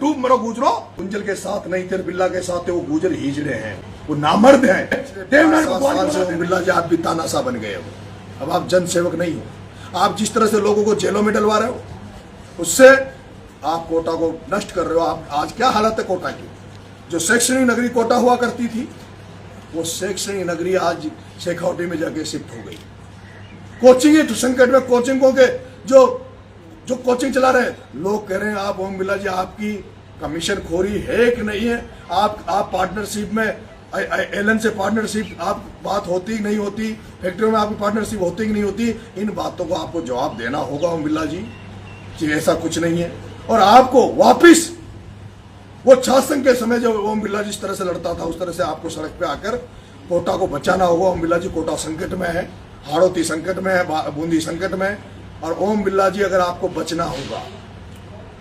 डूब मरो गुजरो। गुंजल के साथ नहीं तेरे बिल्ला के साथ वो गुजर हिजड़े हैं, वो नामर्द हैं। भगवान से बिल्ला जी आप भी तानाशाह बन गए हो, अब आप जन सेवक नहीं हो। आप जिस तरह से लोगों को जेलों में डलवा रहे हो उससे आप कोटा को नष्ट कर रहे हो। आप आज क्या हालत है कोटा की? जो शैक्षणिक नगरी कोटा हुआ करती थी वो शैक्षणिक नगरी आज शेखावटी में जाके शिफ्ट हो गई। कोचिंग संकट में कोचिंगों के जो कोचिंग चला रहे लोग कह रहे हैं आप ओम बिरला जी आपकी कमीशन खोरी है कि नहीं है? आप पार्टनरशिप में एलन से पार्टनरशिप आप बात होती नहीं होती, फैक्ट्री में आपकी पार्टनरशिप होती कि नहीं होती? इन बातों को आपको जवाब देना होगा ओम बिरला जी कि ऐसा कुछ नहीं है। और आपको वापिस वो छात्र संघ के समय जो ओम बिरला जिस तरह से लड़ता था उस तरह से आपको सड़क पे आकर कोटा को बचाना होगा। ओम बिरला जी कोटा संकट में है, हाड़ौती संकट में है, बूंदी संकट में। और ओम बिरला जी अगर आपको बचना होगा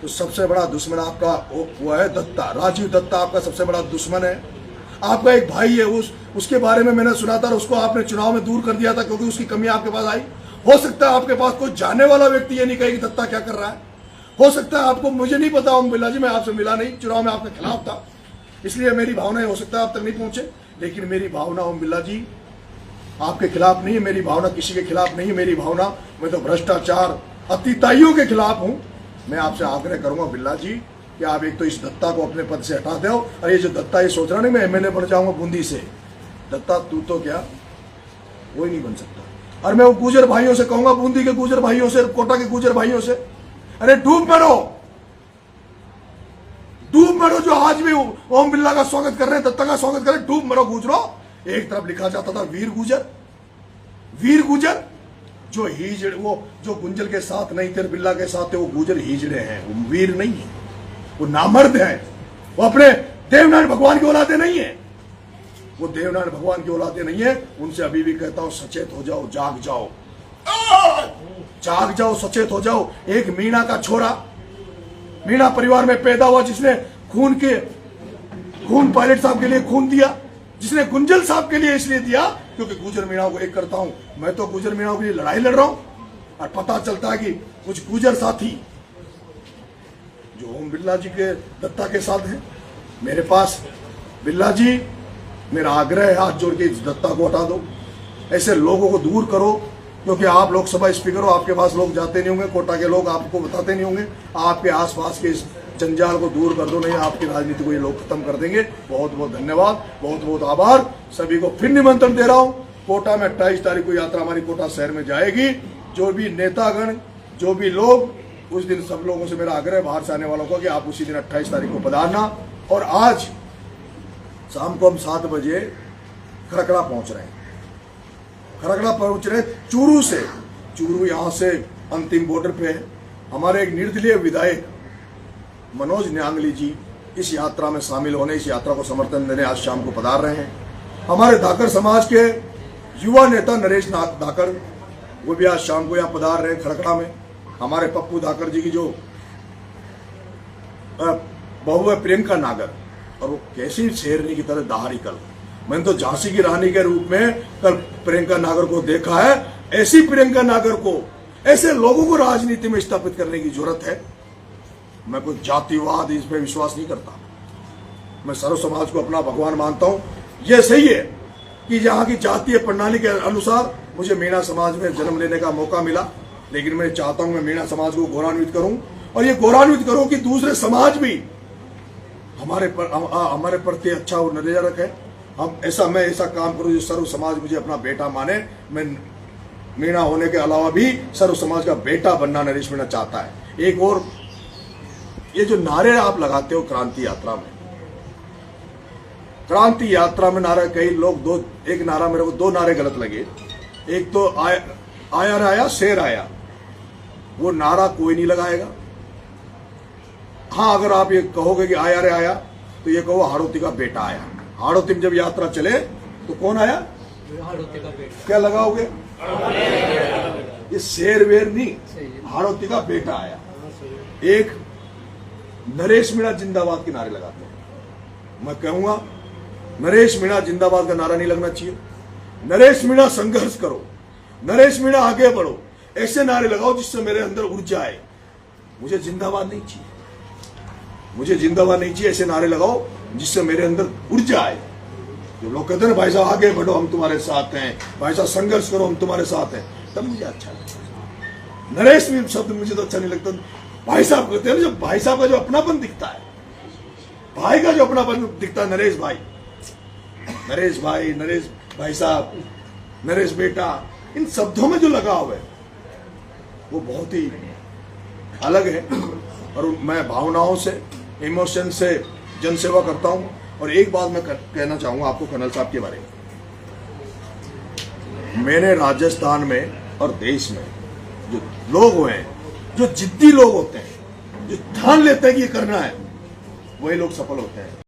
तो सबसे बड़ा दुश्मन आपका वो है दत्ता, राजीव दत्ता आपका सबसे बड़ा दुश्मन है। आपका एक भाई है उसके बारे में मैंने सुना था, उसको आपने चुनाव में दूर कर दिया था क्योंकि उसकी कमी आपके पास आई। हो सकता है आपके पास कोई जाने वाला व्यक्ति ये नहीं कहे कि दत्ता क्या कर रहा है। हो सकता है आपको, मुझे नहीं पता ओम बिरला जी, मैं आपसे मिला नहीं, चुनाव में आपके खिलाफ था इसलिए मेरी भावनाएं हो सकता है आप तक नहीं पहुंचे, लेकिन मेरी भावना ओम बिरला जी आपके खिलाफ नहीं है। मेरी भावना किसी के खिलाफ नहीं है। मेरी भावना, मैं तो भ्रष्टाचार अतिताइयों के खिलाफ हूं। मैं आपसे आग्रह करूंगा बिरला जी कि आप एक तो इस दत्ता को अपने पद से हटा दो। और ये जो दत्ता ये सोच रहा नहीं मैं एमएलए बन जाऊंगा बूंदी से, दत्ता तू तो क्या वही नहीं बन सकता। और मैं वो गुजर भाइयों से कहूंगा, बूंदी के गुजर भाइयों से, कोटा के गुजर भाइयों से, अरे डूब मरो, डूब मरो। जो आज भी ओम बिरला का स्वागत कर रहे हैं, दत्ता का स्वागत कर रहे हैं, डूब मरो गुजरो। एक तरफ लिखा जाता था वीर गुजर, वीर गुजर जो हिजड़े, वो जो गुंजल के साथ नहीं तेरे बिरला के साथ थे वो गुजर हिजड़े हैं, वो वीर नहीं है, वो नामर्द हैं, वो अपने देवनारायण भगवान की औलादे नहीं है, वो देवनारायण भगवान की औलादे नहीं है। उनसे अभी भी कहता हूं सचेत हो जाओ, जाग जाओ, जाग जाओ, सचेत हो जाओ। एक मीणा का छोरा, मीणा परिवार में पैदा हुआ जिसने खून पायलट साहब के लिए खून दिया, जिसने गुंजल साहब के लिए इसलिए दिया क्योंकि गुजर मीणाओं को एक करता हूं मैं, तो गुजर मीणाओं के लिए लड़ाई लड़ रहा हूं। और पता चलता है कि कुछ गुजर साथी जो ओम बिरला जी के दत्ता के साथ हैं। मेरे पास बिरला जी मेरा आग्रह है, हाथ जोड़ के इस दत्ता को हटा दो, ऐसे लोगों को दूर करो। क्योंकि आप लोकसभा स्पीकर हो, आपके पास लोग जाते नहीं होंगे, कोटा के लोग आपको बताते नहीं होंगे। आपके आसपास के इस जंजाल को दूर कर दो, नहीं आपकी राजनीति को ये लोग खत्म कर देंगे। बहुत बहुत धन्यवाद, बहुत बहुत आभार। सभी को फिर निमंत्रण दे रहा हूं, कोटा में 28 तारीख को यात्रा हमारी कोटा शहर में जाएगी। जो भी नेतागण, जो भी लोग, उस दिन सब लोगों से मेरा आग्रह बाहर से आने वालों को कि आप उसी दिन 28 तारीख को पधारना। और आज शाम को हम 7 बजे खड़कड़ा पहुंच रहे हैं, खड़कड़ा पहुंच रहे चूरू से। चूरू यहाँ से अंतिम बॉर्डर पे है। हमारे एक निर्दलीय विधायक मनोज न्यांगली जी इस यात्रा में शामिल होने, इस यात्रा को समर्थन देने आज शाम को पधार रहे हैं। हमारे धाकर समाज के युवा नेता नरेश धाकर, वो भी आज शाम को यहाँ पधार रहे हैं खड़कड़ा में। हमारे पप्पू धाकर जी की जो बहू है प्रियंका नागर, और वो कैसी शेरनी की तरह दहाड़ी कल, मैंने तो झांसी की रानी के रूप में कल प्रियंका नागर को देखा है। ऐसी प्रियंका नागर को, ऐसे लोगों को राजनीति में स्थापित करने की जरूरत है। मैं कोई जातिवाद इस पे विश्वास नहीं करता, मैं सर्व समाज को अपना भगवान मानता हूं। यह सही है कि यहाँ की जातीय प्रणाली के अनुसार मुझे मीणा समाज में जन्म लेने का मौका मिला, लेकिन मैं चाहता हूं मैं मीणा समाज को गौरवान्वित करूं, और ये गौरवान्वित करूं कि दूसरे समाज भी हमारे प्रति अच्छा और नजरिया रखे। मैं ऐसा काम करूं जो सर्व समाज मुझे अपना बेटा माने। मैं मीणा होने के अलावा भी सर्व समाज का बेटा बनना नरेश मीणा चाहता है। एक और, ये जो नारे आप लगाते हो क्रांति यात्रा में, क्रांति यात्रा में नारा, कई लोग एक नारा, मेरे को 2 नारे गलत लगे। एक तो आया शेर आया, वो नारा कोई नहीं लगाएगा। हाँ, अगर आप ये कहोगे कि आया रे आया, तो ये कहो हाड़ौती का बेटा आया। हाड़ौती में जब यात्रा चले तो कौन आया, हाड़ौती का बेटा। क्या लगाओगे, ये शेर वेर नहीं, हाड़ौती का बेटा आया। एक नरेश मीणा जिंदाबाद के नारे लगाते हैं। मैं कहूंगा नरेश मीणा जिंदाबाद का नारा नहीं लगना चाहिए। नरेश मीणा संघर्ष करो, नरेश मीणा आगे बढ़ो, ऐसे नारे लगाओ जिससे मेरे अंदर ऊर्जा आए। मुझे जिंदाबाद नहीं चाहिए, मुझे जिंदाबाद नहीं चाहिए, ऐसे नारे लगाओ जिससे मेरे अंदर ऊर्जा आए। जो लोग कहते हैं भाई साहब आगे बढ़ो हम तुम्हारे साथ हैं, भाई साहब संघर्ष करो हम तुम्हारे साथ हैं, तब मुझे अच्छा लगता है। नरेश भी शब्द मुझे तो अच्छा नहीं लगता। भाई साहब कहते हैं ना, जब भाई साहब का जो अपनापन दिखता है, भाई का जो अपनापन दिखता है, नरेश भाई, नरेश भाई, नरेश भाई साहब, नरेश बेटा, इन शब्दों में जो लगाव है वो बहुत ही अलग है। और मैं भावनाओं से, इमोशन से जनसेवा करता हूं। और एक बात मैं कहना चाहूंगा आपको कर्नल साहब के बारे में। मैंने राजस्थान में और देश में जो लोग हुए हैं, जो जिद्दी लोग होते हैं, जो ठान लेते हैं कि ये करना है, वही लोग सफल होते हैं।